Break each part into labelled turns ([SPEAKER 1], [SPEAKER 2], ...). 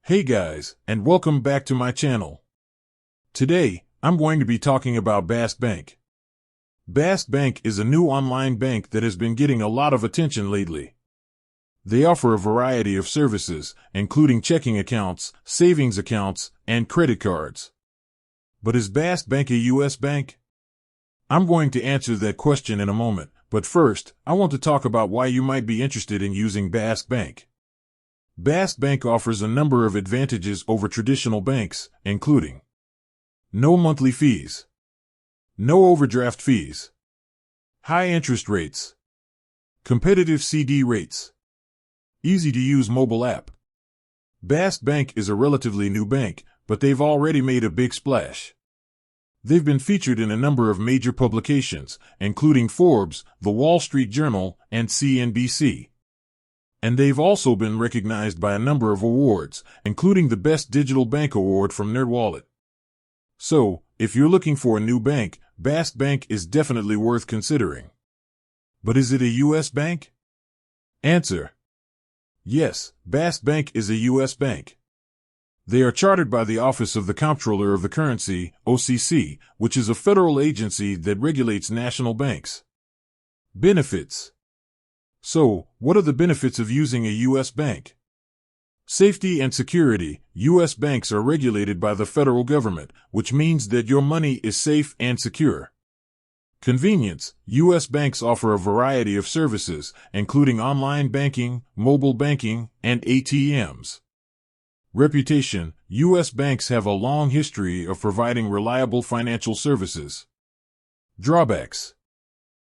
[SPEAKER 1] Hey guys, and welcome back to my channel. Today, I'm going to be talking about Bask Bank. Bask Bank is a new online bank that has been getting a lot of attention lately. They offer a variety of services, including checking accounts, savings accounts, and credit cards. But is Bask Bank a U.S. bank? I'm going to answer that question in a moment, but first, I want to talk about why you might be interested in using Bask Bank. Bask Bank offers a number of advantages over traditional banks, including no monthly fees, no overdraft fees, high interest rates, competitive CD rates, easy-to-use mobile app. Bask Bank is a relatively new bank, but they've already made a big splash. They've been featured in a number of major publications, including Forbes, The Wall Street Journal, and CNBC. And they've also been recognized by a number of awards, including the Best Digital Bank Award from NerdWallet. So, if you're looking for a new bank, Bask Bank is definitely worth considering. But is it a U.S. bank? Answer: yes, Bask Bank is a U.S. bank. They are chartered by the Office of the Comptroller of the Currency, OCC, which is a federal agency that regulates national banks. Benefits. So, what are the benefits of using a U.S. bank? Safety and security. U.S. banks are regulated by the federal government, which means that your money is safe and secure. Convenience. U.S. banks offer a variety of services, including online banking, mobile banking, and ATMs. Reputation. U.S. banks have a long history of providing reliable financial services. Drawbacks.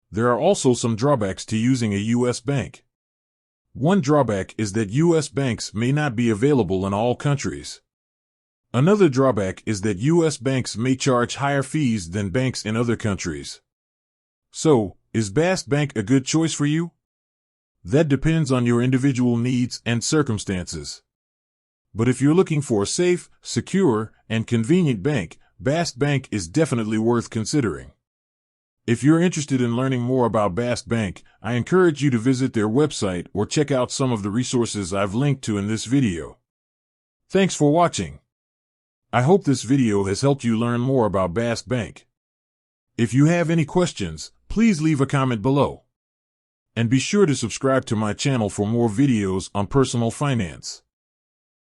[SPEAKER 1] There are also some drawbacks to using a U.S. bank. One drawback is that U.S. banks may not be available in all countries. Another drawback is that U.S. banks may charge higher fees than banks in other countries. So, is Bask Bank a good choice for you? That depends on your individual needs and circumstances. But if you're looking for a safe, secure, and convenient bank, Bask Bank is definitely worth considering. If you're interested in learning more about Bask Bank, I encourage you to visit their website or check out some of the resources I've linked to in this video. Thanks for watching. I hope this video has helped you learn more about Bask Bank. If you have any questions, please leave a comment below. And be sure to subscribe to my channel for more videos on personal finance.